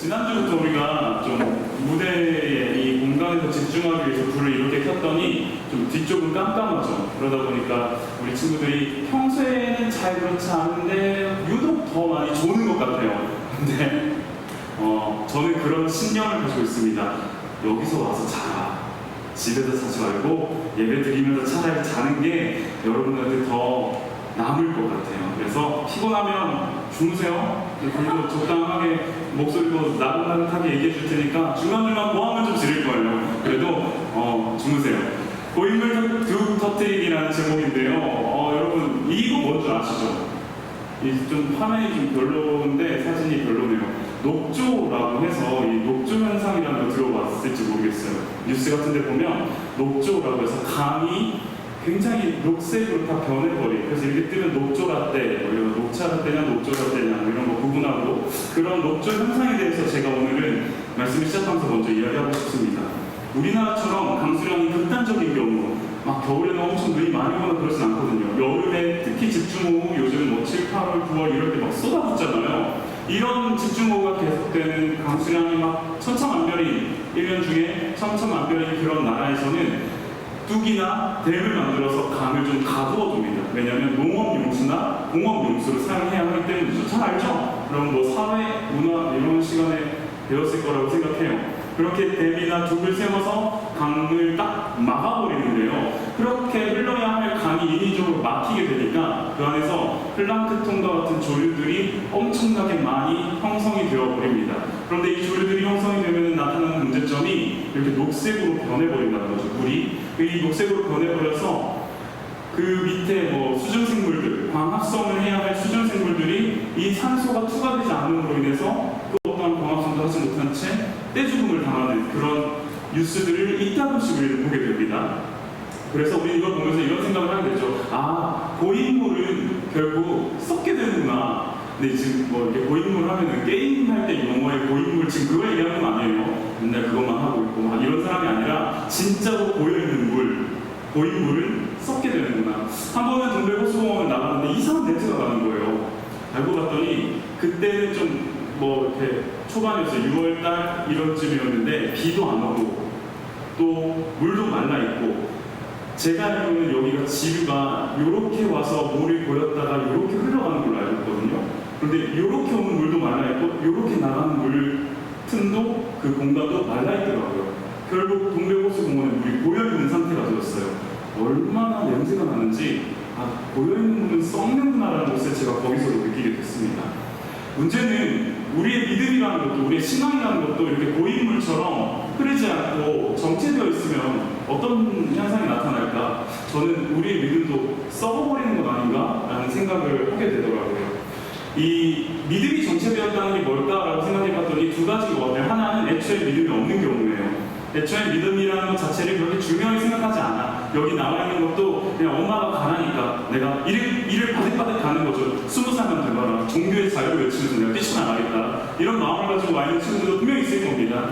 지난주부터 우리가 좀 무대에 이 공간에서 집중하기 위해서 불을 이렇게 켰더니 좀 뒤쪽은 깜깜하죠. 그러다 보니까 우리 친구들이 평소에는 잘 그렇지 않은데 유독 더 많이 조는 것 같아요. 근데 저는 그런 신념을 가지고 있습니다. 여기서 와서 자라. 집에서 자지 말고 예배 드리면서 차라리 자는 게 여러분한테 더 남을 것 같아요. 그래서 피곤하면 주무세요. 그리고 적당하게 목소리도 나긋나긋하게 얘기해 줄 테니까 중간중간 고함을 좀 지를 거예요. 그래도 주무세요. 고인물 터뜨리기라는 제목인데요. 여러분 이거 뭔지 아시죠? 좀 화면이 좀 별로인데 사진이 별로네요. 녹조라고 해서 이 녹조 현상이라는 거 들어봤을지 모르겠어요. 뉴스 같은 데 보면 녹조라고 해서 강이 굉장히 녹색으로 다 변해버려요. 그래서 이렇게 뜨면 녹조라떼, 이런 녹차라떼냐 녹조라떼냐 이런 거 구분하고 그런 녹조 현상에 대해서 제가 오늘은 말씀을 시작하면서 먼저 이야기하고 싶습니다. 우리나라처럼 강수량이 극단적인 경우 막 겨울에는 엄청 눈이 많이 오거나 그러진 않거든요. 여름에 특히 집중호우 요즘 뭐 7, 8월, 9월 이럴 때 막 쏟아붓잖아요. 이런 집중호우가 계속되는 강수량이 막 천차만별인 1년 중에 천차만별인 그런 나라에서는 뚝이나 댐을 만들어서 강을 좀 가두어 둡니다. 왜냐하면 농업용수나 공업용수를 사용해야 하기 때문이죠. 잘 알죠? 그럼 뭐 사회, 문화 이런 시간에 배웠을 거라고 생각해요. 그렇게 댐이나 뚝을 세워서 강을 딱 막아버리는데요. 그렇게 흘러야 할 강이 인위적으로 막히게 되니까 그 안에서 플랑크톤과 같은 조류들이 엄청나게 많이 형성이 되어버립니다. 그런데 이 조류들이 형성이 되면 나타나는 문제점이 이렇게 녹색으로 변해버린다는 거죠. 물이 이 녹색으로 변해버려서 그 밑에 뭐 수중생물들, 광합성을 해야 할 수중생물들이 이 산소가 투과되지 않음으로 인해서 그 어떠한 광합성도 하지 못한 채 떼죽음을 당하는 그런 뉴스들을 이따금씩 우리는 보게 됩니다. 그래서 우리 이걸 보면서 이런 생각을 하게 되죠. 아, 고인물은 결국 썩게 되는구나. 근데 지금 뭐 이렇게 고인물 하면은 게임할 때 용어의 고인물 지금 그걸 얘기하는 건 아니에요. 맨날 그것만 하고 있고 막 이런 사람이 아니라 진짜로 고여있는 물, 고인물은 썩게 되는구나. 한 번은 동백호수공원을 나갔는데 이상한 냄새가 나는 거예요. 알고 봤더니 그때는 좀 뭐 이렇게 초반이었어요. 6월달 이런쯤이었는데 비도 안 오고 또 물도 말라 있고 제가 알기로는 여기가 지류가 이렇게 와서 물이 고였다가 이렇게 흘러가는 걸로 알고 있거든요. 그런데 이렇게 오는 물도 말라 있고 이렇게 나가는 물 틈도 그 공간도 말라 있더라고요. 결국 동백호수공원에 물이 고여있는 상태가 되었어요. 얼마나 냄새가 나는지 고여있는 물은 썩는구나라는 것을 제가 거기서도 느끼게 됐습니다. 문제는 우리의 믿음이라는 것도 우리의 신앙이라는 것도 이렇게 고인물처럼 흐르지 않고 정체되어 있으면 어떤 현상이 나타날까? 저는 우리의 믿음도 썩어버리는 것 아닌가? 라는 생각을 하게 되더라고요. 이 믿음이 정체되었다는 게 뭘까라고 생각해봤더니 두 가지가 있거든요. 하나는 애초에 믿음이 없는 경우예요. 애초에 믿음이라는 것 자체를 그렇게 중요하게 생각하지 않아. 여기 나와 있는 것도 그냥 엄마가 가라니까 내가 일을 바득바득 가는 거죠. 20살만 돼봐라. 종교의 자유를 외치면서 내가 뛰쳐나가겠다. 이런 마음을 가지고 와 있는 친구들도 분명히 있을 겁니다.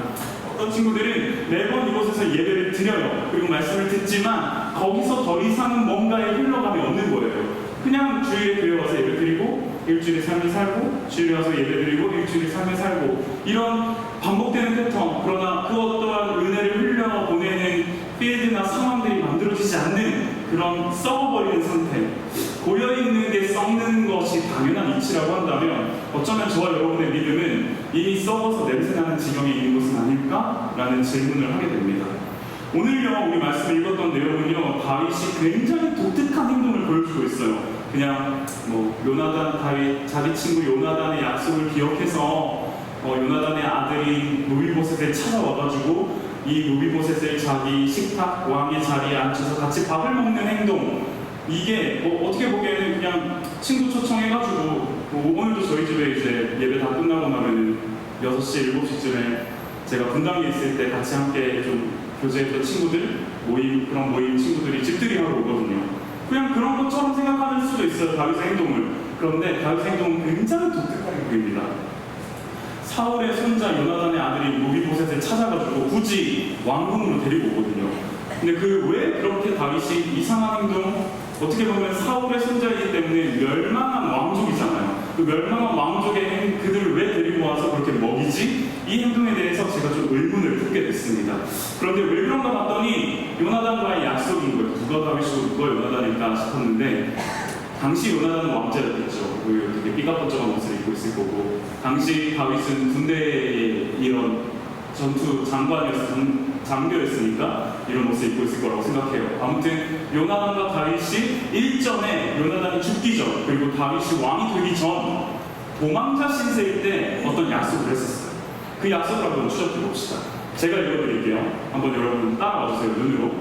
어떤 친구들은 매번 이곳에서 예배를 드려요. 그리고 말씀을 듣지만 거기서 더 이상은 뭔가의 흘러감이 없는 거예요. 그냥 주일에 교회 와서 예배 드리고 일주일에 삶을 살고 주일에 와서 예배 드리고 일주일에 삶을 살고 이런 반복되는 패턴. 그러나 그 어떠한 은혜를 흘려보내는 필드나 상황들이 만들어지지 않는 그런 썩어버리는 상태. 고여있는 게 썩는 것이 당연한 이치라고 한다면 어쩌면 저와 여러분의 믿음은 이미 썩어서 냄새나는 지경에 있는 것은 아닐까라는 질문을 하게 됩니다. 오늘요 우리 말씀을 읽었던 내용은요 다윗이 굉장히 독특한 행동을 보여주고 있어요. 그냥 뭐 요나단 다윗 자기 친구 요나단의 약속을 기억해서 요나단의 아들인 무비보셋을 찾아와가지고 이 무비보셋을 자기 식탁 왕의 자리에 앉혀서 같이 밥을 먹는 행동. 이게 뭐 어떻게 보기에는 그냥 친구 초청해가지고 오늘도 저희 집에 이제 예배 다 끝나고 나면은 6시, 7시쯤에 제가 분당에 있을 때 같이 함께 좀 교제했던 친구들 그런 모임 친구들이 집들이 하러 오거든요. 그냥 그런 것처럼 생각할 수도 있어요. 다윗의 행동을. 그런데 다윗의 행동은 굉장히 독특하게 보입니다. 사울의 손자 요나단의 아들이 무비보셋을 찾아가지고 굳이 왕궁으로 데리고 오거든요. 근데 왜 그렇게 다윗이 이상한 행동, 어떻게 보면 사울의 손자이기 때문에 멸망한 왕족이잖아요. 그 멸망한 왕족의 그들을 왜 데리고 데려와서 그렇게 먹이지? 이 행동에 대해서 제가 좀 의문을 품게 됐습니다. 그런데 왜 그런가 봤더니 요나단과의 약속인 거예요. 누가 다윗이고 누가 요나단일까 싶었는데 당시 요나단은 왕자였겠죠. 되게 삐까뻔쩍한 옷을 입고 있을 거고 당시 다윗은 군대의 이런 전투 장교였으니까 이런 옷을 입고 있을 거라고 생각해요. 아무튼 요나단과 다윗이 일전에 요나단이 죽기 전 그리고 다윗이 왕이 되기 전 도망자 신세일 때 어떤 약속을 했었어요. 그 약속을 한번 추적해 봅시다. 제가 읽어드릴게요. 한번 여러분 따라와 주세요. 눈으로.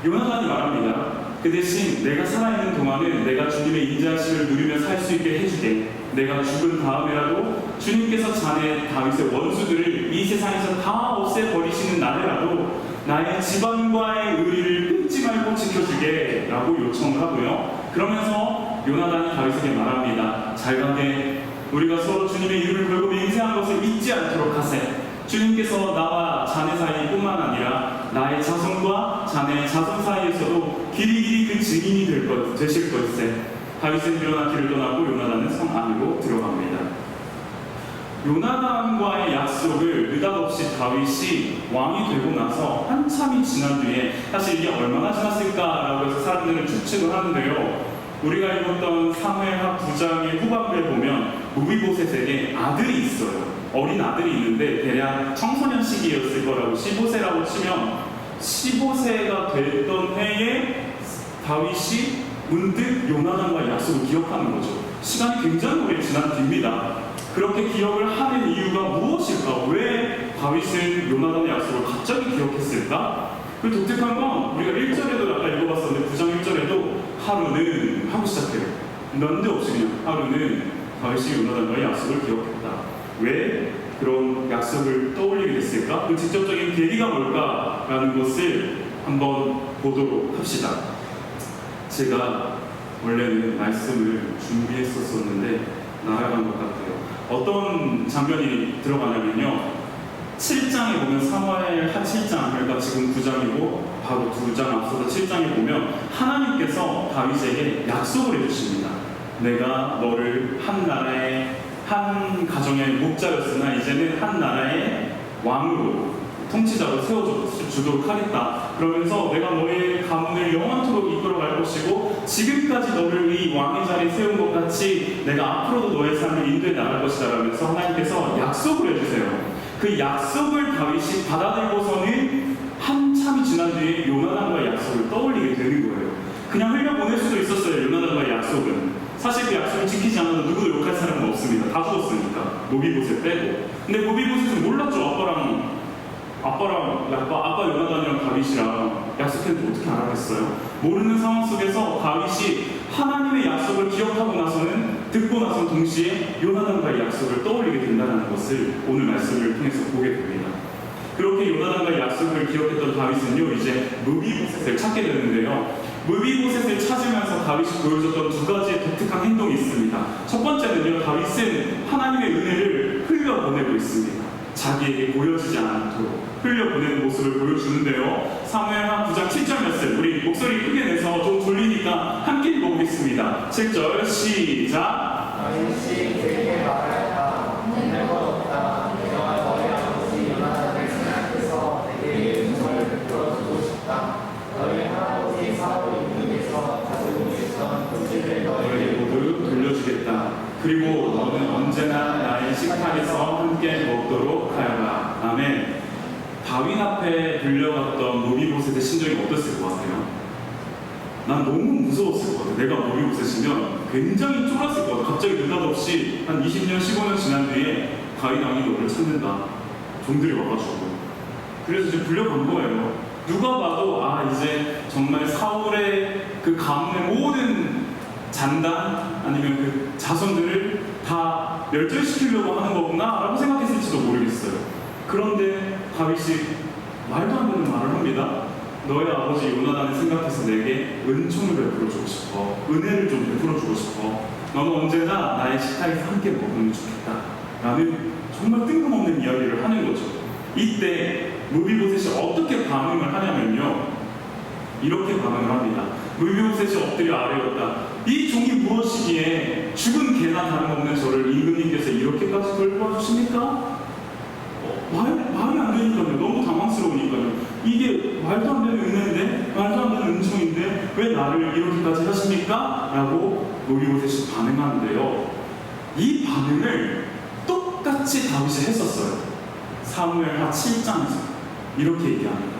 요나단이 말합니다. 그 대신 내가 살아있는 동안은 내가 주님의 인자하심을 누리며 살 수 있게 해주게. 내가 죽은 다음에라도 주님께서 자네 다윗의 원수들을 이 세상에서 다 없애버리시는 날에라도 나의 집안과의 의리를 끊지 말고 지켜주게 라고 요청을 하고요. 그러면서 요나단이 다윗에게 말합니다. 잘 가게 우리가 서로 주님의 이름을 걸고 맹세한 것을 잊지 않도록 하세. 주님께서 나와 자네 사이뿐만 아니라 나의 자손과 자네의 자손 사이에서도 길이길이 그 증인이 되실 것일세. 다윗은 일어나 길을 떠나고 요나단은 성 안으로 들어갑니다. 요나단과의 약속을 느닷없이 다윗이 왕이 되고 나서 한참이 지난 뒤에 사실 이게 얼마나 지났을까라고 해서 사람들은 추측을 하는데요. 우리가 읽었던 사무엘하 9장의 후반부에 보면 무비보셋에게 아들이 있어요. 어린 아들이 있는데 대략 청소년 시기였을 거라고 15세라고 치면 15세가 됐던 해에 다윗이 문득 요나단과의 약속을 기억하는 거죠. 시간이 굉장히 오래 지난 뒤입니다. 그렇게 기억을 하는 이유가 무엇일까? 왜 다윗은 요나단의 약속을 갑자기 기억했을까? 그 독특한 건 우리가 1절에도 아까 읽어봤었는데 9장 1절에도 하루는 하고 시작해요. 난데없이 그냥 하루는 다윗이 요나단과의 약속을 기억했다. 왜 그런 약속을 떠올리게 됐을까? 그 직접적인 계기가 뭘까라는 것을 한번 보도록 합시다. 제가 원래는 말씀을 준비했었는데 날아간 것 같아요. 어떤 장면이 들어가냐면요. 7장에 보면 사무엘하 7장, 그러니까 지금 9장이고 바로 2장 앞서서 7장에 보면 하나님께서 다윗에게 약속을 해주십니다. 내가 너를 한 나라의 한 가정의 목자였으나 이제는 한 나라의 왕으로 통치자로 세워주도록 하겠다. 그러면서 내가 너의 가문을 영원토록 이끌어갈 것이고 지금까지 너를 이 왕의 자리에 세운 것 같이 내가 앞으로도 너의 삶을 인도해 나갈 것이다 라면서 하나님께서 약속을 해주세요. 그 약속을 다윗이 받아들고서는 한참이 지난 뒤에 요나단과의 약속을 떠올리게 되는 거예요. 그냥 흘려보낼 수도 있었어요. 요나단과의 약속은. 사실 그 약속을 지키지 않아도 누구도 욕할 사람은 없습니다. 다 죽었으니까. 무비보셋 빼고. 근데 무비보셋은 몰랐죠. 아빠 요나단이랑 다윗이랑 약속했는데 어떻게 알았겠어요? 모르는 상황 속에서 다윗이 하나님의 약속을 기억하고 나서는 듣고 나서 동시에 요나단과의 약속을 떠올리게 된다는 것을 오늘 말씀을 통해서 보게 됩니다. 그렇게 요나단과의 약속을 기억했던 다윗은요 이제 무비보셋을 찾게 되는데요. 무비보셋을 찾으면서 다윗이 보여줬던 두 가지의 독특한 행동이 있습니다. 첫 번째는요, 다윗은 하나님의 은혜를 흘려보내고 있습니다. 자기에게 보여지지 않도록 흘려보내는 모습을 보여주는데요. 사무엘하 9장 7절 말씀, 우리 목소리 크게 내서 좀 돌리니까 함께 읽어보겠습니다. 7절 시작. 다윗이 그에게 말하였다. 내 것 없다. 내가 너의 아버지 요나단을 생각해서 내게 은총을 베풀어주고 싶다. 너희 할아버지 사울님께서 가지고 있던 토지를 너에게 모두 돌려주겠다. 그리고 너는 언제나 나의 식탁에서 함께 먹도록 하여라. 아멘. 다윗 앞에 불려갔던 무비보셋의 심정이 어땠을 것 같아요? 난 너무 무서웠을 것 같아요. 내가 무비보셋이면 굉장히 쫄았을 것 같아요. 갑자기 느닷없이 한 20년, 15년 지난 뒤에 다윗 왕이 너를 찾는다. 종들이 와가지고. 그래서 이제 불려간 거예요. 누가 봐도 이제 정말 사울의 그 가문의 모든 잔단 아니면 그 자손들을 다 멸절시키려고 하는 거구나 라고 생각했을지도 모르겠어요. 그런데 다윗이 말도 안 되는 말을 합니다. 너의 아버지 요나단을 생각해서 내게 은총을 베풀어주고 싶어. 은혜를 좀 베풀어주고 싶어. 너는 언제나 나의 식탁에서 함께 먹으면 좋겠다 라는 정말 뜬금없는 이야기를 하는 거죠. 이때 무비보셋이 어떻게 반응을 하냐면요, 이렇게 반응을 합니다. 무비보셋이 엎드려 아뢰었다. 이 종이 무엇이기에 죽은 개나 다름없는 저를 임금님께서 이렇게까지 돌봐주십니까? 말이 안 되니까요. 너무 당황스러우니까요. 이게 말도 안 되는 은혜인데, 말도 안 되는 은총인데 왜 나를 이렇게까지 하십니까? 라고 노이보셋이 반응하는데요. 이 반응을 똑같이 다윗이 했었어요. 사무엘하 7장에서 이렇게 얘기합니다.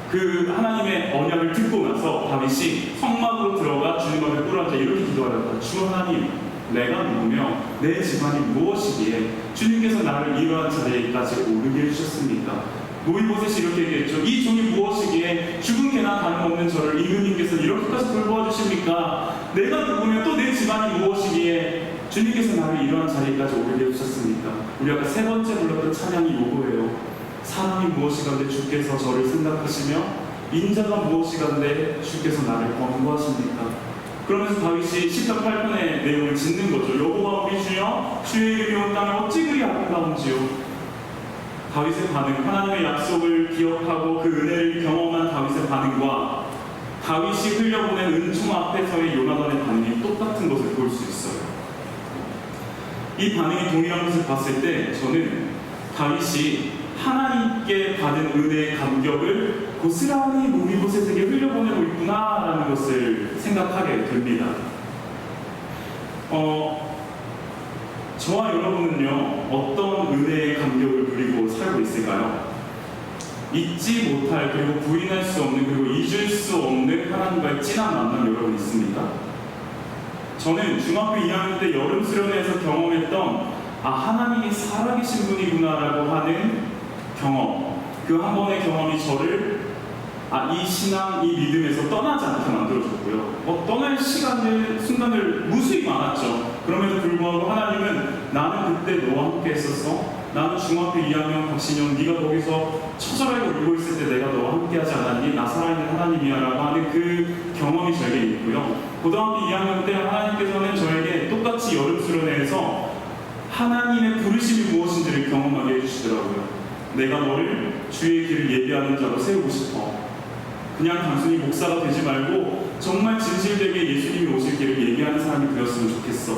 그 하나님의 언약을 듣고 나서 다윗이 성막으로 들어가 주님 앞에 꿇어앉아 이렇게 기도하였다. 주 하나님, 내가 누구며 내 집안이 무엇이기에 주님께서 나를 이러한 자리에까지 오르게 해주셨습니까? 노이보셋이 이렇게 얘기했죠. 이 종이 무엇이기에 죽은 개나 다름없는 저를 임금님께서 이렇게까지 돌보아 주십니까? 내가 누구며 또 내 집안이 무엇이기에 주님께서 나를 이러한 자리에까지 오르게 해주셨습니까? 우리 아까 세 번째 불렀던 찬양이 요거예요. 사람이 무엇이간데 주께서 저를 생각하시며 인자가 무엇이간데 주께서 나를 권고하십니까? 그러면서 다윗이 시편 8편의 내용을 짓는 거죠. 여호와 우리 주여 주의 이름이 온 땅에 어찌 그리 아름다운지요. 다윗의 반응, 하나님의 약속을 기억하고 그 은혜를 경험한 다윗의 반응과 다윗이 흘려보낸 은총 앞에서의 요나단의 반응이 똑같은 것을 볼 수 있어요. 이 반응이 동일한 것을 봤을 때 저는 다윗이 하나님께 받은 은혜의 감격을 고스란히 노이보셋에게 흘려보내고 있구나라는 것을 생각하게 됩니다. 저와 여러분은요, 어떤 은혜의 감격을 누리고 살고 있을까요? 잊지 못할, 그리고 부인할 수 없는, 그리고 잊을 수 없는 하나님과의 진한 만남 여러분 있습니까? 저는 중학교 2학년 때 여름 수련회에서 경험했던 하나님이 살아계신 분이구나라고 하는 경험, 그 한 번의 경험이 저를 이 신앙, 이 믿음에서 떠나지 않게 만들어줬고요. 떠날 순간을 무수히 많았죠. 그럼에도 불구하고 하나님은 나는 그때 너와 함께 했었어. 나는 중학교 2학년 박신영, 네가 거기서 처절하게 울고 있을 때 내가 너와 함께 하지 않았니? 나 살아있는 하나님이야 라고 하는 그 경험이 저에게 있고요. 고등학교 2학년 때 하나님께서는 저에게 똑같이 여름 수련회에서 하나님의 부르심이 무엇인지를 경험하게 해주시더라고요. 내가 너를 주의 길을 예비하는 자로 세우고 싶어. 그냥 단순히 목사가 되지 말고 정말 진실되게 예수님이 오실 길을 예비하는 사람이 되었으면 좋겠어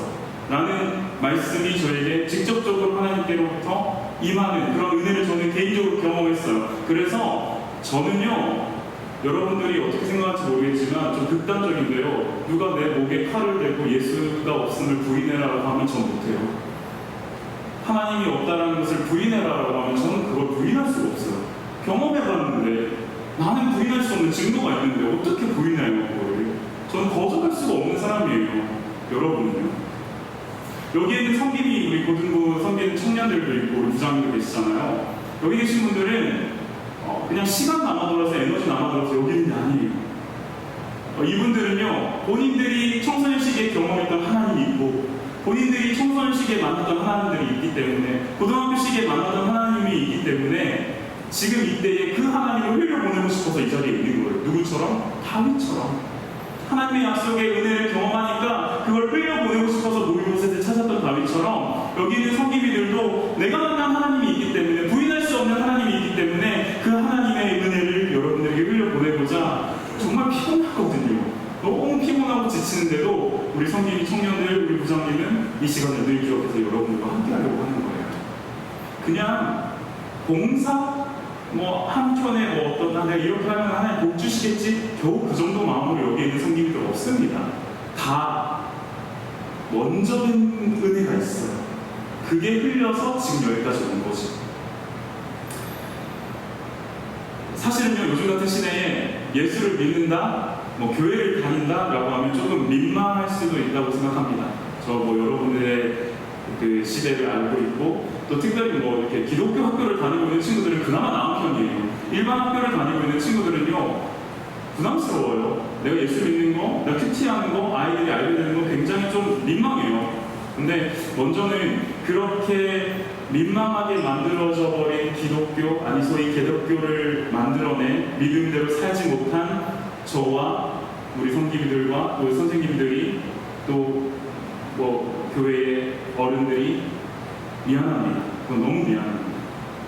라는 말씀이 저에게 직접적으로 하나님께로부터 임하는 그런 은혜를 저는 개인적으로 경험했어요. 그래서 저는요, 여러분들이 어떻게 생각할지 모르겠지만 좀 극단적인데요, 누가 내 목에 칼을 대고 예수가 없음을 부인해라라고 하면 전 못해요. 하나님이 없다는 것을 부인해라라고 하면 저는 그걸 부인할 수가 없어요. 경험해봤는데 나는 부인할 수 없는 증거가 있는데 어떻게 부인해요 그걸? 저는 거절할 수가 없는 사람이에요. 여러분은요? 여기에 있는 성김이 우리 고등부 성김 청년들도 있고 우리 부장님도 계시잖아요. 여기 계신 분들은 그냥 시간 남아돌아서 에너지 남아돌아서 여기 있는 게 아니에요. 이분들은요, 본인들이 청소년 시기에 경험했던 하나님이 있고 본인들이 청소년 시기에 만났던 하나님들이 있기 때문에, 고등학교 시기에 만났던 하나님이 있기 때문에 지금 이때에 그 하나님을 흘려보내고 싶어서 이 자리에 있는 거예요. 누구처럼? 다윗처럼. 하나님의 약속의 은혜를 경험하니까 그걸 흘려보내고 싶어서 노이보셋을 찾았던 다윗처럼 여기 있는 성기비들도 내가 만난 하나님이 있기 때문에, 부인할 수 없는 하나님이 있기 때문에 그 하나님의 은혜를 여러분들에게 흘려보내고자 정말 피곤하거든요. 너무 피곤하고 지치는데도 우리 성기비 청년들, 우리 부장님은 이 시간을 늘 기억해서 여러분들과 함께 하려고 하는 거예요. 그냥 봉사? 한편에 어떤 내가 이렇게 하면 하나님 복 주시겠지? 겨우 그 정도 마음으로 여기 있는 성기비들 없습니다. 다 먼저 된 은혜가 있어요. 그게 흘려서 지금 여기까지 온 거지. 사실은요, 요즘 같은 시대에 예수를 믿는다, 교회를 다닌다라고 하면 조금 민망할 수도 있다고 생각합니다. 저 여러분들의 그 시대를 알고 있고, 또 특별히 이렇게 기독교 학교를 다니고 있는 친구들은 그나마 나은 편이에요. 일반 학교를 다니고 있는 친구들은요, 부담스러워요. 내가 예수 믿는 거, 내가 큐티하는 거, 아이들이 알게 되는 거 굉장히 좀 민망해요. 근데 먼저는 그렇게 민망하게 만들어져 버린 기독교, 소위 개독교를 만들어낸 믿음대로 살지 못한 저와 우리 성기비들과 또 선생님들이 또 교회의 어른들이 미안합니다. 그건 너무 미안합니다.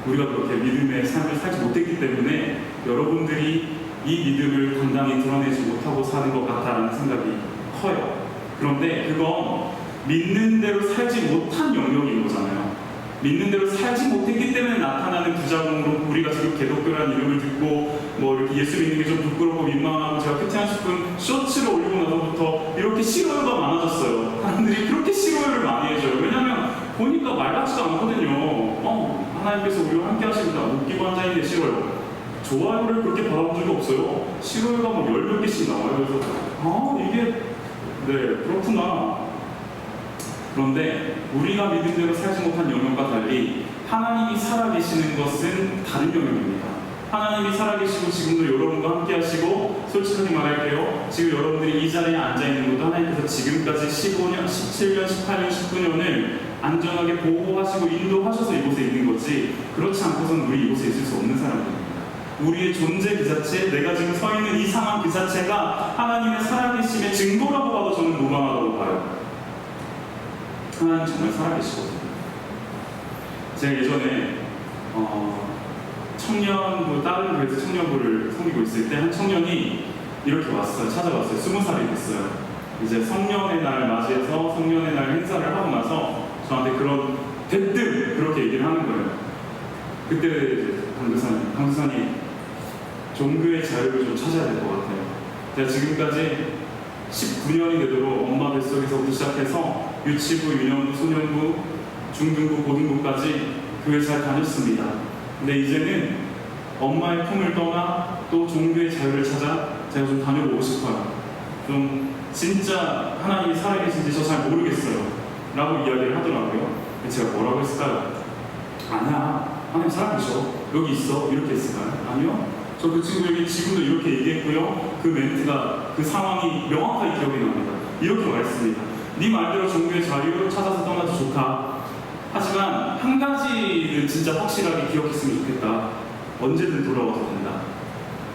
우리가 그렇게 믿음의 삶을 살지 못했기 때문에 여러분들이 이 믿음을 당당히 드러내지 못하고 사는 것 같다는 생각이 커요. 그런데 그건 믿는 대로 살지 못한 영역인 거잖아요. 믿는 대로 살지 못했기 때문에 나타나는 부작용으로 우리가 지금 개독교라는 이름을 듣고 뭐 이렇게 예수 믿는 게 좀 부끄럽고 민망하고 제가 큐티 한 스푼 쇼츠를 올리고 나서부터 이렇게 싫어요가 많아졌어요. 사람들이 그렇게 싫어요를 많이 해줘요. 왜냐면 보니까 말 같지도 않거든요. 하나님께서 우리와 함께 하십니다. 웃기고 앉아있는데 싫어요. 좋아요를 그렇게 받아본 적이 없어요. 싫어요가 뭐 10몇 개씩 나와요. 그래서 이게 네 그렇구나. 그런데 우리가 믿은 대로 살지 못한 영역과 달리 하나님이 살아계시는 것은 다른 영역입니다. 하나님이 살아계시고 지금도 여러분과 함께 하시고 솔직하게 말할게요. 지금 여러분들이 이 자리에 앉아있는 것도 하나님께서 지금까지 15년, 17년, 18년, 19년을 안전하게 보호하시고 인도하셔서 이곳에 있는 거지 그렇지 않고서는 우리 이곳에 있을 수 없는 사람들입니다. 우리의 존재 그 자체, 내가 지금 서 있는 이 상황 그 자체가 하나님의 살아계심의 증거라고 봐도 저는 무방하다고 봐요. 하나님 정말 살아계시거든요. 제가 예전에 청년부, 다른 교회에서 청년부를 섬기고 있을 때 한 청년이 이렇게 왔어요. 찾아왔어요. 20살이 됐어요. 이제 성년의 날 맞이해서 성년의 날 행사를 하고 나서 저한테 그런 대뜸 그렇게 얘기를 하는 거예요. 그때 이제 강도사님 종교의 자유를 좀 찾아야 될 것 같아요. 제가 지금까지 19년이 되도록 엄마 뱃속에서부터 시작해서 유치부, 유년부, 소년부, 중등부, 고등부까지 교회 잘 다녔습니다. 근데 이제는 엄마의 품을 떠나 또 종교의 자유를 찾아 제가 좀 다녀보고 싶어요. 좀 진짜 하나님이 살아계신지 저 잘 모르겠어요. 라고 이야기를 하더라고요. 제가 뭐라고 했을까요? 아니야, 하나님 살아계셔. 여기 있어. 이렇게 했을까요? 아니요. 저 그 친구에게 지금도 이렇게 얘기했고요. 그 멘트가, 그 상황이 명확하게 기억이 납니다. 이렇게 말했습니다. 네 말대로 종교의 자유를 찾아서 떠나도 좋다. 하지만 한 가지는 진짜 확실하게 기억했으면 좋겠다. 언제든 돌아와도 된다.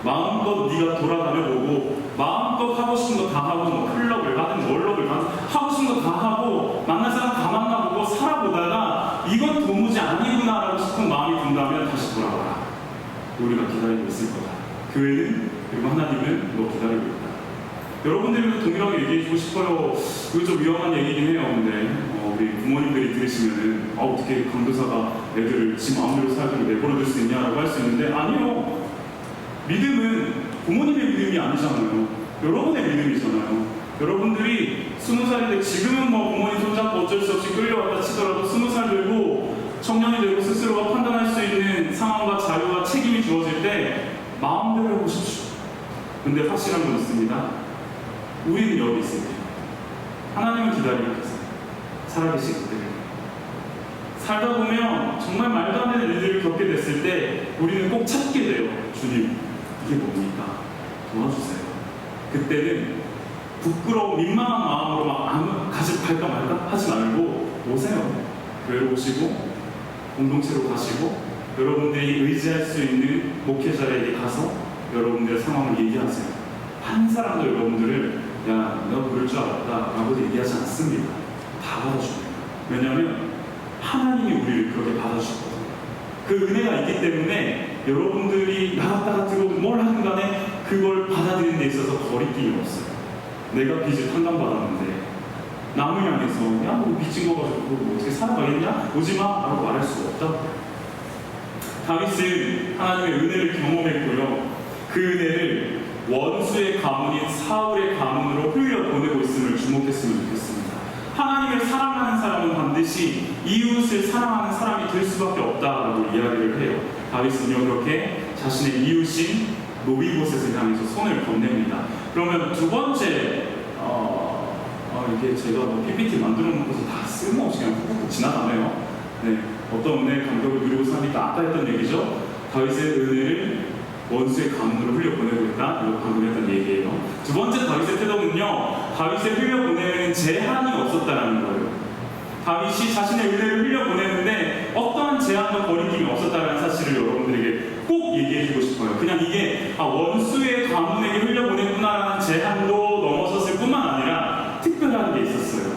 마음껏 네가 돌아다녀보고 마음껏 하고 싶은 거 다 하고 뭐 클럽을 가든 월럽을 가든 하고 싶은 거 다 하고 만날 사람 다 만나보고 살아보다가 이건 도무지 아니구나라고 싶은 마음이 든다면 다시 돌아와라. 우리가 기다리고 있을 거다. 교회는 그리고 하나님은 너 기다리고 있다. 여러분들도 동일하게 얘기해주고 싶어요. 이거 좀 위험한 얘기긴 해요. 근데 우리 부모님들이 들으시면은 어떻게 강도사가 애들을 지 마음대로 살도록 내버려둘 수 있냐라고 할 수 있는데 아니요. 믿음은 부모님의 믿음이 아니잖아요. 여러분의 믿음이잖아요. 여러분들이 20살인데 지금은 뭐 부모님 손잡고 어쩔 수 없이 끌려왔다 치더라도 20살 되고 청년이 되고 스스로가 판단할 수 있는 상황과 자유와 책임이 주어질 때 마음대로 해보십시오. 근데 확실한 건 있습니다. 우리는 여기 있을 때 하나님을 기다리고 계세요. 살아계시기 때문에 살다 보면 정말 말도 안 되는 일들을 겪게 됐을 때 우리는 꼭 찾게 돼요. 주님, 이게 뭡니까? 도와주세요. 그때는 부끄러워 민망한 마음으로 막 같이 갈까 말까 하지 말고 오세요. 교회로 오시고 공동체로 가시고 여러분들이 의지할 수 있는 목회자에게 가서 여러분들의 상황을 얘기하세요. 한 사람도 여러분들을 야, 너 그럴 줄 알았다 라고 얘기하지 않습니다. 다 받아줍니다. 왜냐하면 하나님이 우리를 그렇게 받아주거든요. 그 은혜가 있기 때문에 여러분들이 나갔다가 들어오든 뭘 하든 간에 그걸 받아들이는 데 있어서 거리낌이 없어요. 내가 빚을 탕감받았는데 남을 향해서 야, 너 빚진 거 가지고 뭐 어떻게 살아가겠냐? 오지마! 라고 말할 수가 없다. 다윗은 하나님의 은혜를 경험했고요. 그 은혜를 원수의 가문인 사울의 가문으로 흘려보내고 있음을 주목했으면 좋겠습니다. 하나님을 사랑하는 사람은 반드시 이웃을 사랑하는 사람이 될 수밖에 없다라고 이야기를 해요. 다윗은요 그렇게 자신의 이웃인 노비봇을 향해서 손을 건넵니다. 그러면 두 번째 이게 제가 뭐 PPT 만들어 놓고서 다 쓸모없이 그냥 훅훅 지나가네요. 네, 어떤 은혜의 감격을 누리고 사니까 아까 했던 얘기죠. 다윗의 은혜를 원수의 가문으로 흘려보내고 있다. 이거 방금 했던 얘기예요. 두 번째 다윗의 태도는요. 다윗의 흘려보내는 제한이 없었다는 거예요. 다윗이 자신의 은혜를 흘려보내는데 어떠한 제한과 거리낌이 없었다는 사실을 여러분들에게 꼭 얘기해주고 싶어요. 그냥 이게 원수의 가문에게 흘려보냈구나라는 제한도 넘어섰을 뿐만 아니라 특별한 게 있었어요.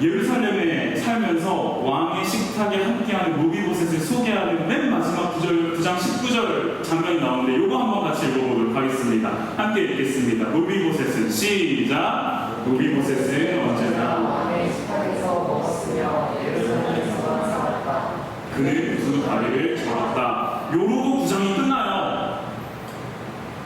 예루살렘에 살면서 왕의 식탁에 함께하는 노비보셋을 소개하는 맨 마지막 9장 19절 장면이 나오는데 이거 한번 같이 읽어보도록 하겠습니다. 함께 읽겠습니다. 노비보셋은 시작! 무비보셋은 언제나 왕의 식탁에서 먹었으며 예루살렘에서만 살았다. 그는 두 다리를 절었다. 요로도 구장이 끝나요.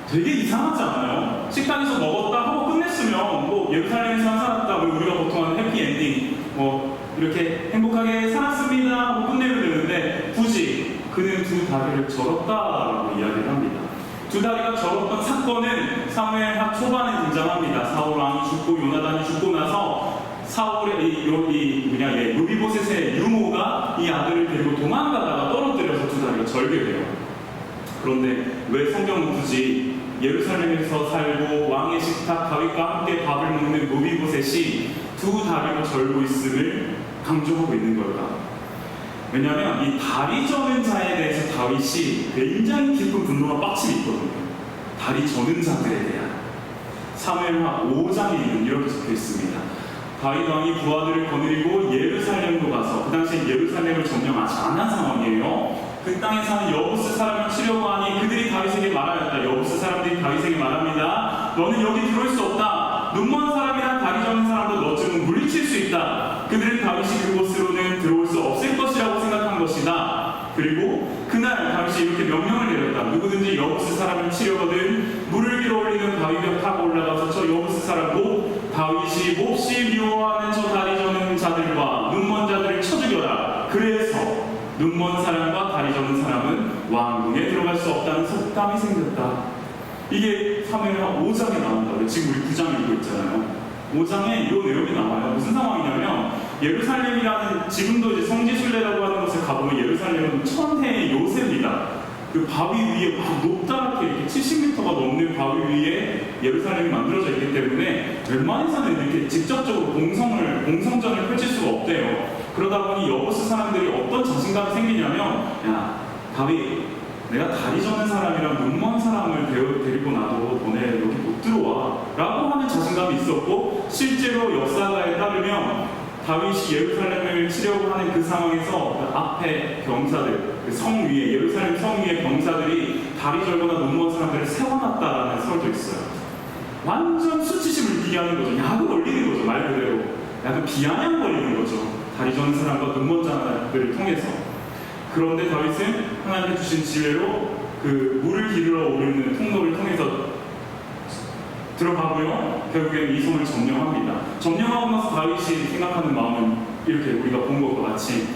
되게 이상하지 않아요? 식당에서 먹었다 하고 끝냈으면 뭐 예루살렘에서만 살았다, 뭐 우리가 보통 하는 해피엔딩, 뭐 이렇게 행복하게 살았습니다 하고 끝내면 되는데 굳이 그는 두 다리를 절었다라고 이야기를 합니다. 두 다리가 절었던 사건은 사무엘하 초반에 등장합니다. 사울 왕이 죽고 요나단이 죽고 나서 사울의 무비보셋의 유모가 이 아들을 데리고 도망가다가 떨어뜨려서 두 다리가 절게 돼요. 그런데 왜 성경은 굳이 예루살렘에서 살고 왕의 식탁 다윗과 함께 밥을 먹는 무비보셋이 두 다리로 절고 있음을 강조하고 있는 걸까? 왜냐하면 이 다리 저는 자에 대해서 다윗이 굉장히 깊은 분노가 빡침이 있거든요. 다리 저는 자들에 대한. 사무엘하 5장에는 이렇게 적혀 있습니다. 다윗 왕이 부하들을 거느리고 예루살렘으로 가서, 그 당시에 예루살렘을 점령하지 않은 상황이에요. 그 땅에 사는 여부스 사람을 치려고 하니 그들이 다윗에게 말하였다. 여부스 사람들이 다윗에게 말합니다. 너는 여기 들어올 수 없다. 눈먼 사람이나 다리 저는 사람도 너쯤은 물리칠 수 있다. 그들은 다윗이 그곳으로는 들어올 수 없을 것이라고 생각한 것이다. 그리고 그날 다윗이 이렇게 명령을 내렸다. 누구든지 여부스 사람을 치려거든 물을 길어 올리는 바위벽 타고 올라가서 저 여부스 사람도 다윗이 몹시 미워하는 저 다리 저는 자들과 눈먼 자들을 쳐 죽여라. 그래서 눈먼 사람과 다리 저는 사람은 왕궁에 들어갈 수 없다는 속담이 생겼다. 이게 사무엘하 5장에 나온다고요. 지금 우리 9장 읽고 있잖아요. 5장에 이 내용이 나와요. 무슨 상황이냐면 예루살렘이라는, 지금도 이제 성지순례라고 하는 곳에 가보면 예루살렘은 천혜의 요새입니다. 그 바위 위에 막 높다랗게 이렇게 70m가 넘는 바위 위에 예루살렘이 만들어져 있기 때문에 웬만해서는 이렇게 직접적으로 공성전을 펼칠 수가 없대요. 그러다 보니 여부스 사람들이 어떤 자신감이 생기냐면, 야 다윗, 내가 다리 저는 사람이랑 눈먼 사람을 데리고 나도 너네 여기 못 들어와 라고 하는 자신감이 있었고, 실제로 역사가에 따르면 다윗이 예루살렘을 치려고 하는 그 상황에서 그 앞에 병사들, 그 성 위에, 예루살렘 성 위에 병사들이 다리 절거나 눈먼 사람들을 세워놨다라는 설도 있어요. 완전 수치심을 느끼게 하는 거죠. 약을 올리는 거죠. 말 그대로 약간 비아냥 걸리는 거죠. 다리 저는 사람과 눈먼 자들을 통해서. 그런데 다윗은 하나님께 주신 지혜로 그 물을 기르러 오르는 통로를 통해서 들어가고요. 결국에는 이 성을 점령합니다. 점령하고 나서 다윗이 생각하는 마음은 이렇게 우리가 본 것과 같이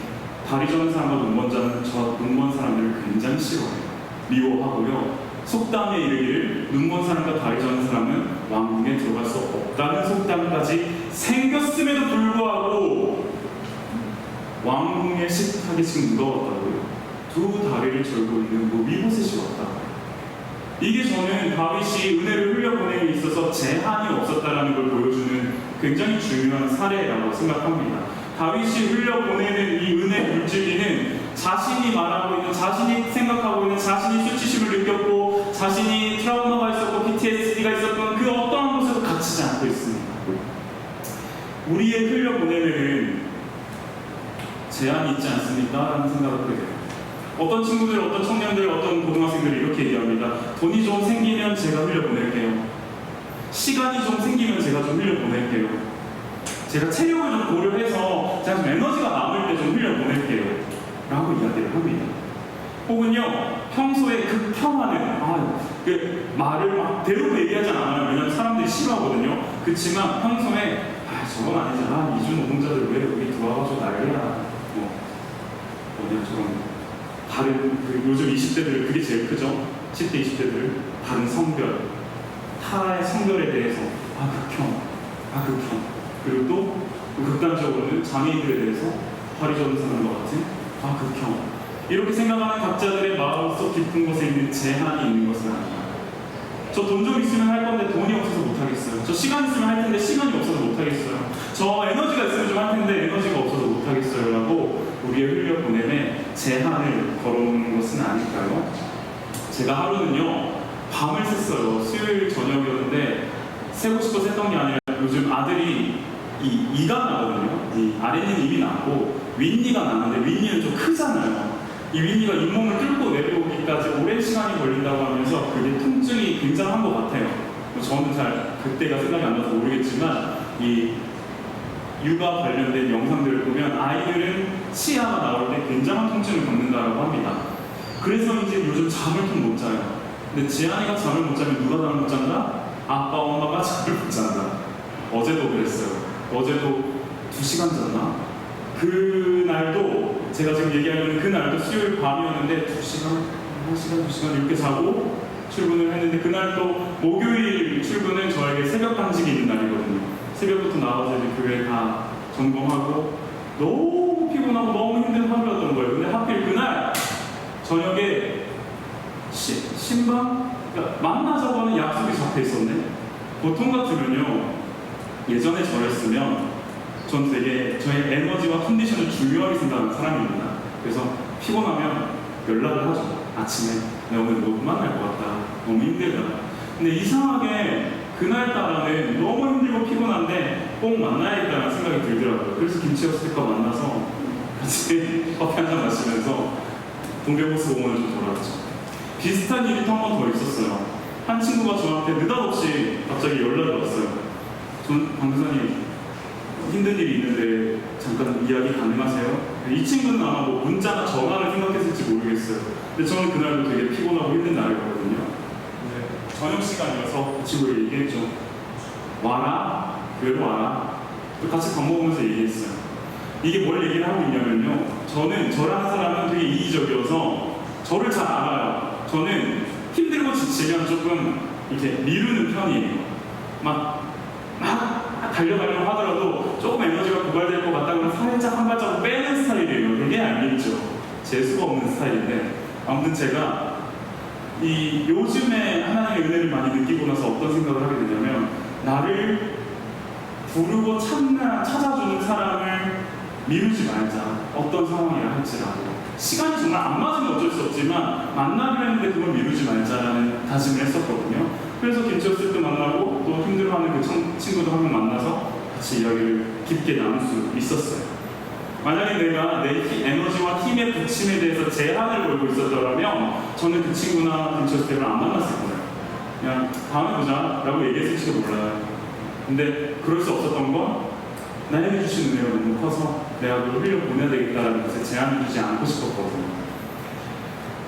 다리 저는 사람과 눈먼 자는 저 눈먼 사람들을 굉장히 싫어해요. 미워하고요. 속담에 이르기를 눈먼 사람과 다리 저는 사람은 왕궁에 들어갈 수 없다는 속담까지 생겼음에도 불구하고 왕궁의 식탁에 지금 누가 왔다고요? 두 다리를 절고 있는 무비보셋이 왔다. 이게 저는 다윗이 은혜를 흘려보내기 있어서 제한이 없었다라는 걸 보여주는 굉장히 중요한 사례라고 생각합니다. 다윗이 흘려보내는 이 은혜 물질기는 자신이 말하고 있는, 자신이 생각하고 있는, 자신이 수치심을 느꼈고 자신이 트라우마가 있었고 PTSD가 있었던 그 어떠한 곳에도 갇히지 않고 있습니다. 우리의 흘려보내는 제한이 있지 않습니까? 라는 생각을 하게 돼요. 어떤 친구들, 어떤 청년들, 어떤 고등학생들이 이렇게 얘기합니다. 돈이 좀 생기면 제가 흘려보낼게요. 시간이 좀 생기면 제가 좀 흘려보낼게요. 제가 체력을 좀 고려해서 제가 좀 에너지가 남을 때 좀 흘려보낼게요. 라고 이야기를 합니다. 혹은요, 평소에 극혐하는, 그 말을 막 대놓고 얘기하지 않아요. 왜냐면 사람들이 싫어하거든요. 그렇지만 평소에, 저건 아니잖아. 이주 노동자들 왜 여기 들어와가지고 난리야. 저건 다른, 요즘 20대들 그게 제일 크죠. 10대, 20대들. 다른 성별, 타의 성별에 대해서, 극혐. 그리고 또 극단적으로는 장애인들에 대해서 다리 저는 사람과 같은 극혐. 이렇게 생각하는 각자들의 마음속 깊은 곳에 있는 제한이 있는 것은 아니에요. 저 돈 좀 있으면 할 건데 돈이 없어서 못하겠어요. 저 시간 있으면 할 텐데 시간이 없어서 못하겠어요. 저 에너지가 있으면 좀 할 텐데 에너지가 없어서 못하겠어요. 라고 우리의 흘려보냄에 제한을 걸어놓는 것은 아닐까요? 제가 하루는요, 밤을 샜어요. 수요일 저녁이었는데 새고 싶어서 했던 게 아니라 요즘 아들이 이가 나거든요. 이 아랫니는 이미 나고 윗니가 나는데 윗니는 좀 크잖아요. 이 윗니가 잇몸을 뚫고 내려오기까지 오랜 시간이 걸린다고 하면서 그게 통증이 굉장한 것 같아요. 저는 잘 그때가 생각이 안 나서 모르겠지만 이 육아 관련된 영상들을 보면 아이들은 치아가 나올 때 굉장한 통증을 겪는다고 합니다. 그래서 이제 요즘 잠을 좀 못 자요. 근데 지안이가 잠을 못 자면 누가 잠을 못 잔다? 아빠, 엄마가 잠을 못 잔다. 어제도 그랬어요. 어제도 2시간 잤나? 그날도 제가 지금 얘기하는 그날도 수요일 밤이었는데 2시간, 1시간, 2시간 이렇게 자고 출근을 했는데 그날 또 목요일 출근은 저에게 새벽 당직이 있는 날이거든요. 새벽부터 나와서 이제 교회 다 점검하고 너무 피곤하고 너무 힘든 하루였던 거예요. 근데 하필 그날 저녁에 신방? 그러니까 만나자고 하는 약속이 잡혀 있었네. 보통 같으면요, 예전에 저였으면 전 되게 저의 에너지와 컨디션을 중요하게 생각하는 사람입니다. 그래서 피곤하면 연락을 하죠. 아침에 내가 오늘 못 만날 것 같다. 너무 힘들다. 근데 이상하게 그날따라는 너무 힘들고 피곤한데 꼭 만나야겠다는 생각이 들더라고요. 그래서 김치어스티커 만나서 같이 커피 한잔 마시면서 동대호수 공원을 좀 돌았죠. 비슷한 일이 또 한 번 더 있었어요. 한 친구가 저한테 느닷없이 갑자기 연락이 왔어요. 강사님 힘든 일이 있는데 잠깐 이야기 가능하세요? 이 친구는 아마 뭐 문자나 전화를 생각했을지 모르겠어요. 근데 저는 그날도 되게 피곤하고 힘든 날이거든요. 저녁 시간이어서 그 친구를 얘기했죠. 와라, 교회로 와라. 같이 밥 먹으면서 얘기했어요. 이게 뭘 얘기를 하고 있냐면요, 저라는 사람은 되게 이기적이어서 저를 잘 알아요. 저는 힘들고 지치면 조금 이렇게 미루는 편이에요. 막 달려가려고 하더라도 조금 에너지가 고갈될 것 같다 그러면 살짝 한 발자국 빼는 스타일이에요. 되게 알겠죠. 재수가 없는 스타일인데, 아무튼 제가 요즘에 하나님의 은혜를 많이 느끼고 나서 어떤 생각을 하게 되냐면, 나를 부르고 찾아주는 사람을 미루지 말자. 어떤 상황이라 할지라도. 시간이 정말 안 맞으면 어쩔 수 없지만 만나기로 했는데 그걸 미루지 말자라는 다짐을 했었거든요. 그래서 김치어스 때 만나고 또 힘들어하는 그 친구도 한 명 만나서 같이 이야기를 깊게 나눌 수 있었어요. 만약에 내가 내 에너지와 힘의 부침에 대해서 제한을 걸고 있었더라면 저는 그 친구나 김치어스 때를 안 만났을 거예요. 그냥 다음에 보자 라고 얘기했을지도 몰라요. 근데 그럴 수 없었던 건 나에게 주신 은혜가 너무 커서 내가 그걸 흘려보내야 되겠다라는 것에 제한을 두지 않고 싶었거든요.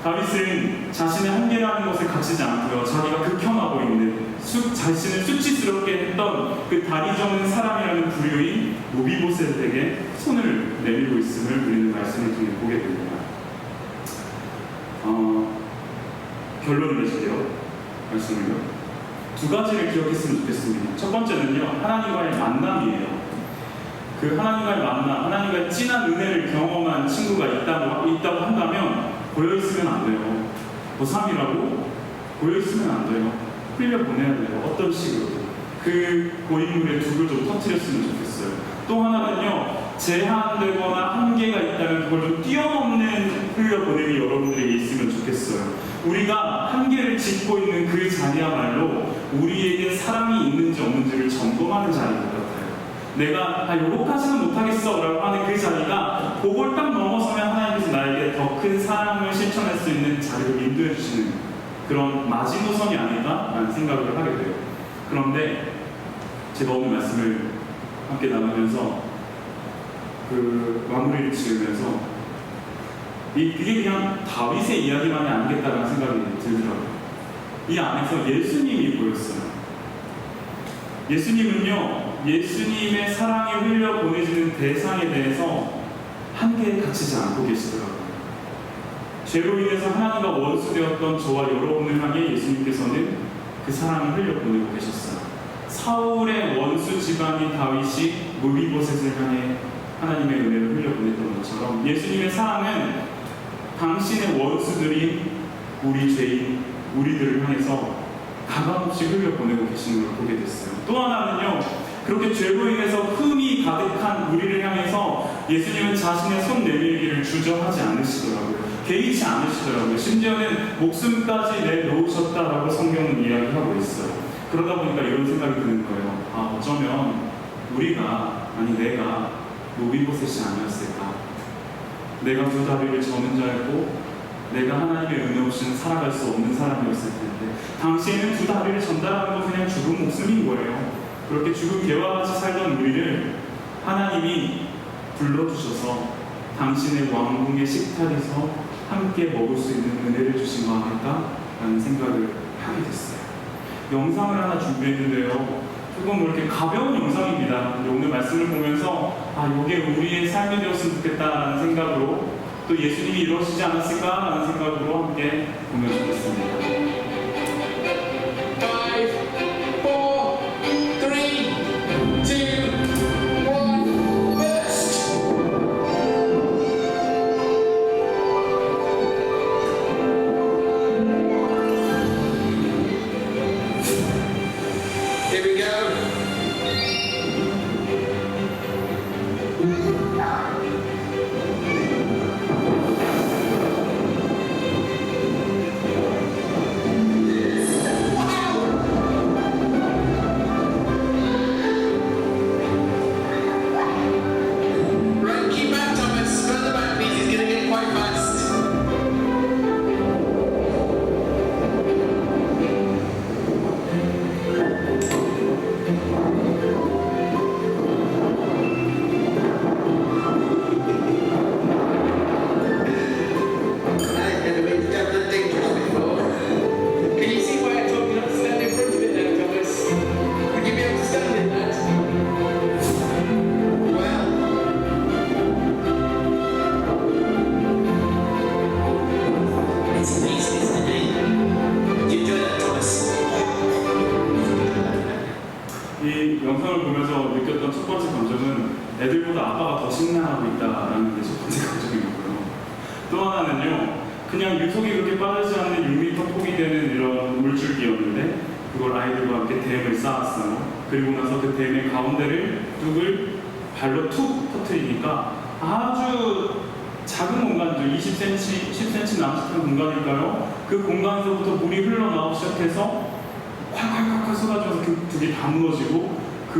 다윗은 자신의 한계라는 것에 갇히지 않고요, 자기가 극혐하고 있는 자신을 수치스럽게 했던 그 다리 저는 사람이라는 부류인 모비보셋에게 손을 내밀고 있음을 우리는 말씀을 통해 보게 됩니다. 결론을 내줄게요. 말씀을요. 2가지를 기억했으면 좋겠습니다. 첫 번째는요, 하나님과의 만남이에요. 그 하나님과의 만남, 하나님과의 진한 은혜를 경험한 친구가 있다고 한다면 고여있으면 안 돼요. 고3이라고 고여있으면 안 돼요. 흘려보내야 돼요. 어떤 식으로. 그 고인물의 둑을 좀 터뜨렸으면 좋겠어요. 또 하나는요, 제한되거나 한계가 있다면 그걸 좀 뛰어넘는 흘려보내기 여러분들에게 있으면 좋겠어요. 우리가 한계를 짚고 있는 그 자리야말로 우리에게 사랑이 있는지 없는지를 점검하는 자리인 것 같아요. 내가 요거까지는 못하겠어 라고 하는 그 자리가 그걸 딱 넘어서면 하나님께서 나에게 더 큰 사랑을 실천할 수 있는 자리로 인도해 주시는 그런 마지노선이 아닐까 라는 생각을 하게 돼요. 그런데 제가 오늘 말씀을 함께 나누면서 그 마무리를 지으면서 그게 그냥 다윗의 이야기만이 아니겠다는 생각이 들더라고요. 이 안에서 예수님이 보였어요. 예수님은요, 예수님의 사랑이 흘려 보내지는 대상에 대해서 한계에 갇히지 않고 계시더라고요. 죄로 인해서 하나님과 원수되었던 저와 여러분을 향해 예수님께서는 그 사랑을 흘려 보내고 계셨어요. 사울의 원수 집안인 다윗이 모비보셋을 향해 하나님의 은혜를 흘려 보냈던 것처럼 예수님의 사랑은 당신의 원수들인 우리 죄인, 우리들을 향해서 가감없이 흘려 보내고 계시는 걸 보게 됐어요. 또 하나는요, 그렇게 죄로 인해서 흠이 가득한 우리를 향해서 예수님은 자신의 손 내밀기를 주저하지 않으시더라고요. 개의치 않으시더라고요. 심지어는 목숨까지 내놓으셨다라고 성경은 이야기하고 있어요. 그러다 보니까 이런 생각이 드는 거예요. 어쩌면 내가 모비보셋이 아니었을까? 내가 2 다리를 저는 자였고 내가 하나님의 은혜 없이는 살아갈 수 없는 사람이었을 텐데 당시에는 2 다리를 전달하는 건 그냥 죽은 목숨인 거예요. 그렇게 죽은 개와 같이 살던 우리를 하나님이 불러주셔서 당신의 왕궁의 식탁에서 함께 먹을 수 있는 은혜를 주신 거 아닐까라는 생각을 하게 됐어요. 영상을 하나 준비했는데요. 조금 이렇게 가벼운 영상입니다. 오늘 말씀을 보면서 이게 우리의 삶이 되었으면 좋겠다라는 생각으로 또 예수님이 이러시지 않았을까라는 생각으로 함께 보면 좋겠습니다. 5, 4, 3, 2, 1, burst! Here we go. Right, keep back, Thomas. Further back, please. He's going to get quite fast. I've never been to Dublin Dangerous before. Can you see why I told you not to stand in front of it now, Thomas? Would you be able to stand in that? Well, it's amazing, isn't it? You enjoy that, Thomas? 이 영상을 보면서 느꼈던 첫 번째 감정은 애들보다 아빠가 더 신나하고 있다라는 게 첫 번째 감정이고요. 또 하나는요, 그냥 유속이 그렇게 빠르지 않는 6m 폭이 되는 이런 물줄기였는데 그걸 아이들과 함께 댐을 쌓았어요. 그리고 나서 그 댐의 가운데를 뚝을 발로 툭 터뜨리니까 아주 작은 공간이죠. 20cm, 10cm 남짓한 공간일까요? 그 공간에서부터 물이 흘러나오기 시작해서 콸콸콸콸 쏟아져서 그 둑이 다 무너지고 그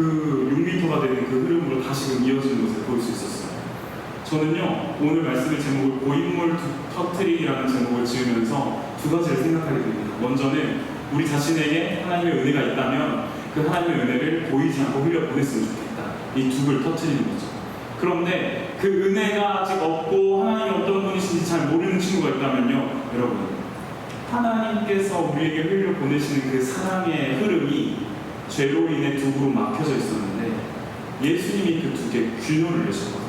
6m가 되는 그 흐름으로 다시금 이어지는 것을 볼 수 있었어요. 저는요, 오늘 말씀의 제목을 고인물 터트리기라는 제목을 지으면서 두 가지를 생각하게 됩니다. 먼저는 우리 자신에게 하나님의 은혜가 있다면 그 하나님의 은혜를 보이지 않고 흘려보냈으면 좋겠다. 이 둑을 터트리는 거죠. 그런데 그 은혜가 아직 없고 하나님이 어떤 분이신지 잘 모르는 친구가 있다면요, 여러분, 하나님께서 우리에게 흘려보내시는 그 사랑의 흐름이 죄로 인해 둑으로 막혀져 있었는데 예수님이 그 둑에 균열을 내셨거든요.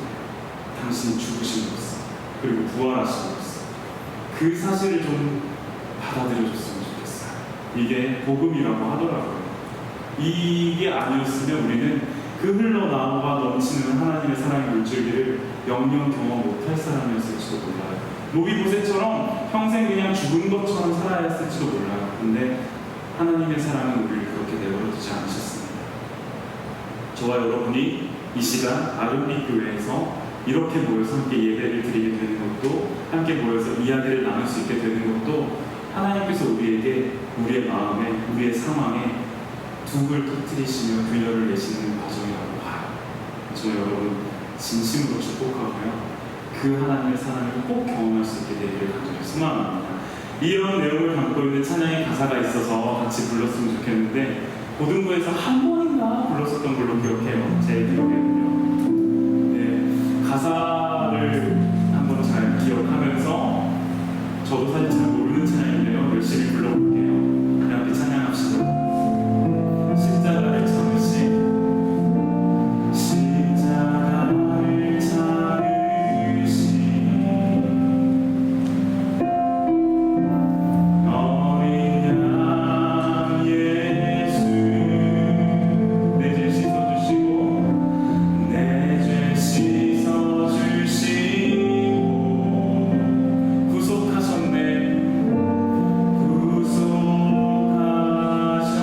당신이 죽으신 것을, 그리고 부활하신 것을, 그 사실을 좀 받아들여줬으면 좋겠어요. 이게 복음이라고 하더라고요. 이게 아니었으면 우리는 그 흘러나와 넘치는 하나님의 사랑의 물줄기를 영영 경험 못할 사람이었을지도 몰라요. 로비보셋처럼 평생 그냥 죽은 것처럼 살아야 했을지도 몰라요. 근데 하나님의 사랑은 우리를 그렇게 내버려두지 않으셨습니다. 저와 여러분이 이 시간 아름빛 교회에서 이렇게 모여서 함께 예배를 드리게 되는 것도, 함께 모여서 이야기를 나눌 수 있게 되는 것도 하나님께서 우리에게, 우리의 마음에, 우리의 상황에 둑을 터뜨리시며 균열을 내시는 과정이라고 봐요. 저 여러분 진심으로 축복하고요, 그 하나님의 사랑을 꼭 경험할 수 있게 되기를 간절히 소망합니다. 이런 내용을 담고 있는 찬양의 가사가 있어서 같이 불렀으면 좋겠는데 고등부에서 한 번인가 불렀었던 걸로 기억해요. 제 기억에는요. 네, 가사를 한번 잘 기억하면서, 저도 사실 잘 모르는 찬양인데요, 열심히 불러볼게요. 우리 함께 찬양합시다. 십자가를 참으신, 십자가를 참으신 어린 양 예수, 내 죄 씻어주시고, 내 죄 씻어주시고 구속하셨네, 구속하셨네.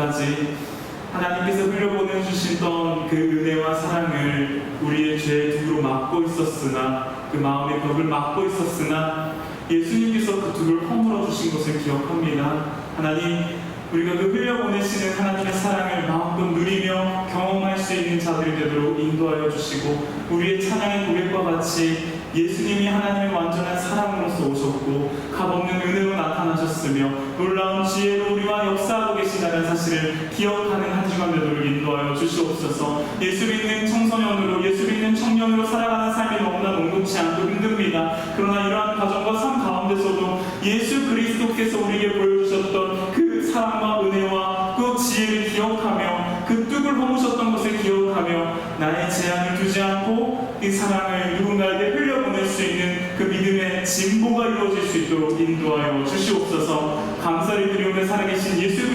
때까지 하나님께서 흘려보내주시던 그 은혜와 사랑을 우리의 죄의 둑으로 막고 있었으나, 그 마음의 벽을 막고 있었으나 예수님께서 그 둑을 허물어 주신 것을 기억합니다. 하나님, 우리가 그 흘려보내시는 하나님의 사랑을 마음껏 누리며 경험할 수 있는 자들이 되도록 인도하여 주시고, 우리의 찬양의 고백과 같이 예수님이 하나님의 완전한 사랑으로서 오셨고 값없는 은혜로 나타나셨으며 놀라운 지혜로 우리와 역사하고 계시다는 사실을 기억하는 한 주간 되도록 인도하여 주시옵소서. 예수 믿는 청소년으로, 예수 믿는 청년으로 살아가는 삶이 너무나 녹록지 않고 힘듭니다. 그러나 이러한 과정과 삶 가운데서도 예수 그리스도께서 우리에게 보여주셨던 그 사랑과 은혜와 그 지혜를 기억하며 그 뚝을 허무셨던 것을 기억하며 나의 제한을 두지 않고 이 사랑을 누군가에게 흘려보낼 수 있는 그 믿음의 진보가 이루어질 수 있도록 인도하여 주시옵소서. 감사를 드리오며 살아계신 예수